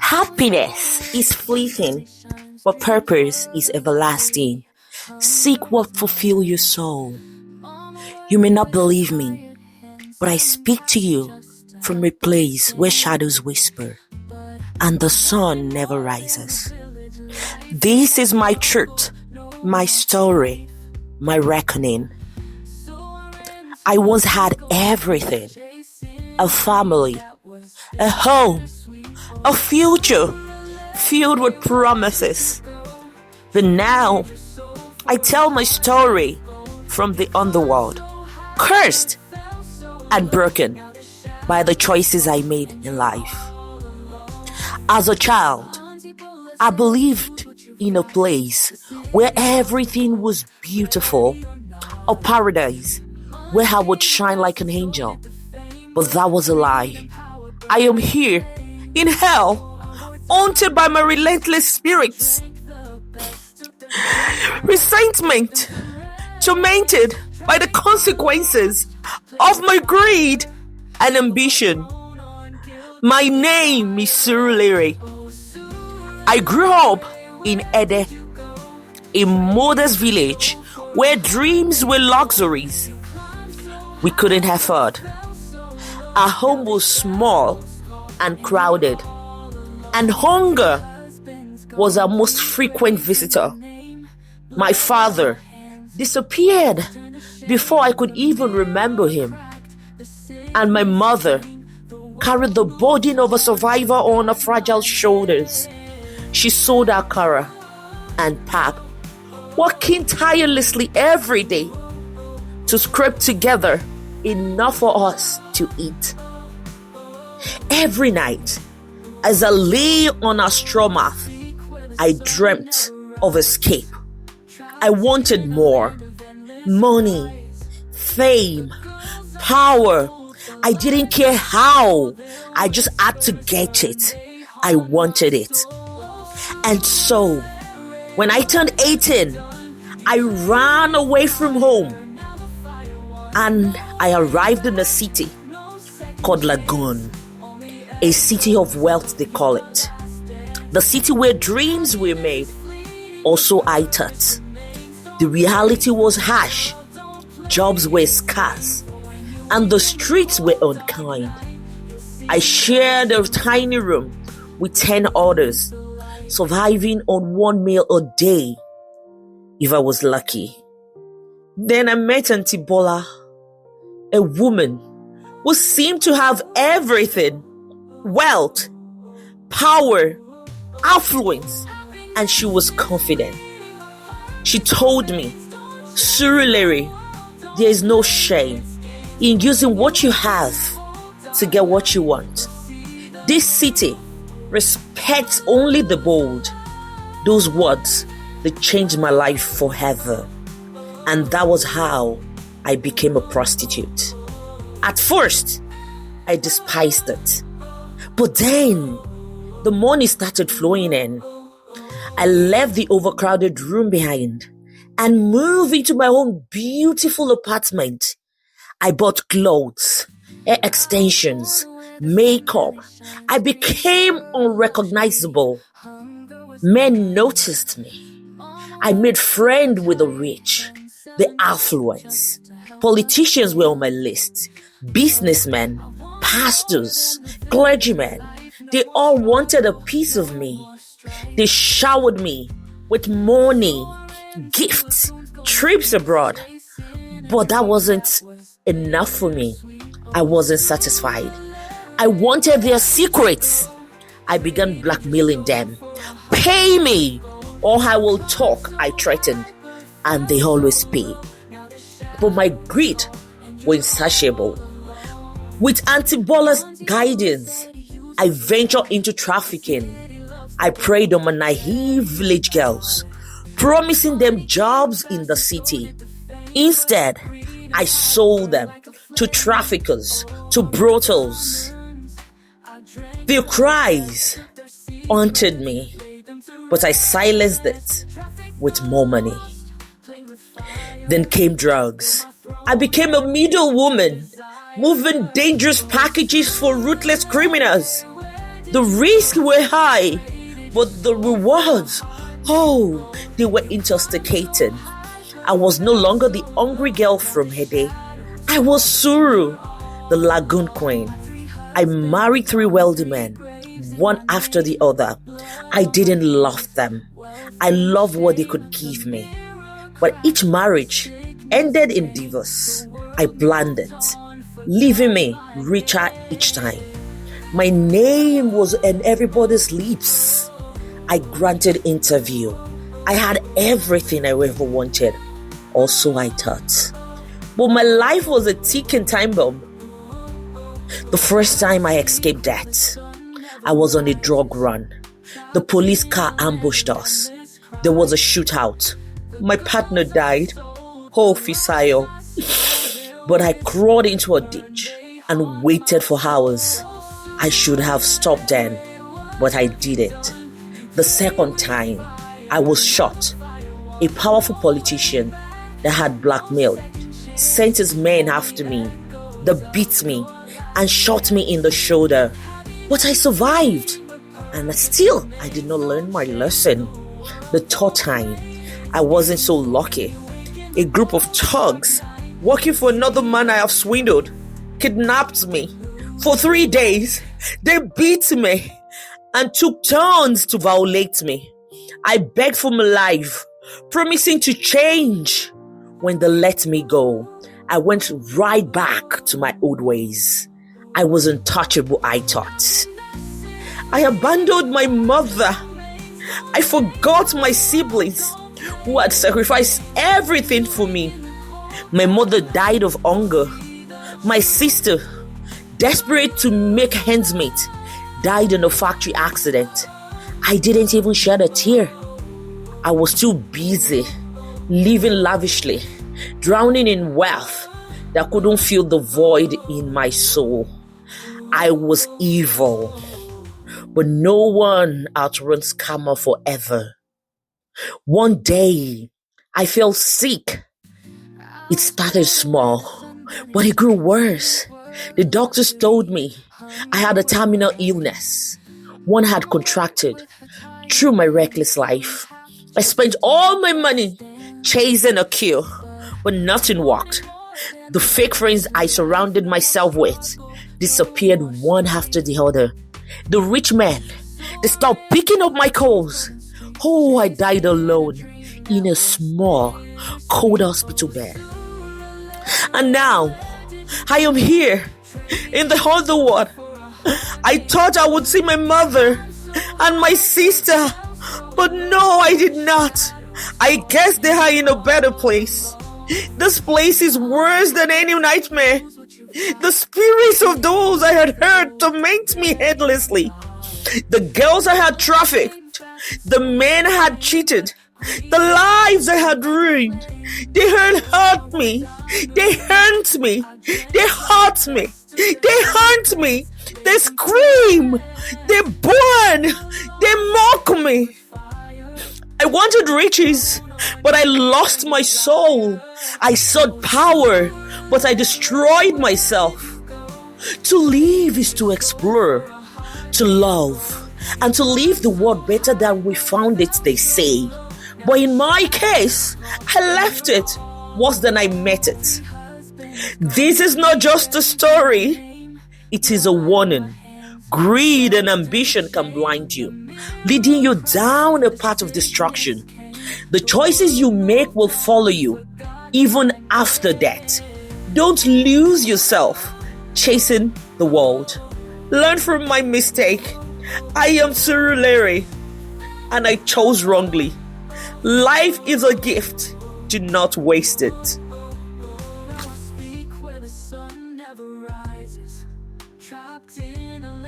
Happiness is fleeting, but purpose is everlasting. Seek what fulfill your soul. You may not believe me, but I speak to you from a place where shadows whisper and the sun never rises. This is my truth, my story, my reckoning. I once had everything: a family, a home, a future filled with promises. But now I tell my story from the underworld, cursed and broken by the choices I made in life. As a child, I believed in a place where everything was beautiful, a paradise where I would shine like an angel. But that was a lie. I am here in hell, haunted by my relentless spirits. Resentment, tormented by the consequences of my greed and ambition. My name is Surulere. I grew up in Ede, a modest village where dreams were luxuries we couldn't afford. Our home was small and crowded, and hunger was our most frequent visitor. My father disappeared before I could even remember him, and my mother carried the burden of a survivor on her fragile shoulders. She sold akara and pap, working tirelessly every day to scrape together enough for us to eat. Every night, as I lay on our straw mat, I dreamt of escape. I wanted more: money, fame, power. I didn't care how. I just had to get it. I wanted it. And so, when I turned 18, I ran away from home, and I arrived in a city called Lagoon, a city of wealth they call it. The city where dreams were made, also I thought. The reality was harsh, jobs were scarce, and the streets were unkind. I shared a tiny room with 10 others, surviving on 1 meal a day, if I was lucky. Then I met Auntie Bola, a woman who seemed to have everything: wealth, power, affluence, and she was confident. She told me, "Surulere, there is no shame in using what you have to get what you want. This city respects only the bold." Those words, they changed my life forever. And that was how I became a prostitute. At first, I despised it. But then, the money started flowing in. I left the overcrowded room behind and moved into my own beautiful apartment. I bought clothes, hair extensions, makeup. I became unrecognizable. Men noticed me. I made friends with the rich, the affluents. Politicians were on my list. Businessmen, pastors, clergymen. They all wanted a piece of me. They showered me with money, gifts, trips abroad. But that wasn't enough for me. I wasn't satisfied. I wanted their secrets. I began blackmailing them. "Pay me or I will talk," I threatened. And they always pay. But my greed was insatiable. With Auntie Bola's guidance, I ventured into trafficking. I preyed on my naive village girls, promising them jobs in the city. Instead, I sold them to traffickers, to brothels. Their cries haunted me, but I silenced it with more money. Then came drugs. I became a middle woman, moving dangerous packages for ruthless criminals. The risks were high, but the rewards, they were intoxicating. I was no longer the hungry girl from Hede. I was Suru, the Lagoon Queen. I married 3 wealthy men, one after the other. I didn't love them. I loved what they could give me. But each marriage ended in divorce. I planned it, leaving me richer each time. My name was on everybody's lips. I granted interview. I had everything I ever wanted. Also, I thought. But my life was a ticking time bomb. The first time I escaped death, I was on a drug run. The police car ambushed us. There was a shootout. My partner died. Fisayo. But I crawled into a ditch and waited for hours. I should have stopped then, but I didn't. The second time, I was shot. A powerful politician that had blackmailed sent his men after me. They beat me and shot me in the shoulder. But I survived. And still, I did not learn my lesson. The third time, I wasn't so lucky. A group of thugs working for another man I have swindled kidnapped me. For 3 days, they beat me and took turns to violate me. I begged for my life, promising to change. When they let me go, I went right back to my old ways. I was untouchable, I thought. I abandoned my mother. I forgot my siblings who had sacrificed everything for me. My mother died of hunger. My sister, desperate to make ends meet, died in a factory accident. I didn't even shed a tear. I was too busy living lavishly, drowning in wealth that couldn't fill the void in my soul. I was evil, but no one outruns karma forever. One day, I felt sick. It started small, but it grew worse. The doctors told me I had a terminal illness. One had contracted. Through my reckless life, I spent all my money chasing a cure, but nothing worked. The fake friends I surrounded myself with disappeared one after the other. The rich men, they stopped picking up my calls. I died alone in a small, cold hospital bed. And now, I am here in the Underworld. I thought I would see my mother and my sister, but no, I did not. I guess they are in a better place. This place is worse than any nightmare. The spirits of those I had heard torment me endlessly. The girls I had trafficked, the men I had cheated, the lives I had ruined. They had hurt me. They hurt me. They hurt me. They haunt me. They scream. They burn. They mock me. I wanted riches, but I lost my soul. I sought power, but I destroyed myself. To live is to explore, to love, and to leave the world better than we found it, they say. But in my case, I left it worse than I met it. This is not just a story, it is a warning. Greed and ambition can blind you, leading you down a path of destruction. The choices you make will follow you, even after death. Don't lose yourself chasing the world. Learn from my mistake. I am Surulere, and I chose wrongly. Life is a gift. Do not waste it.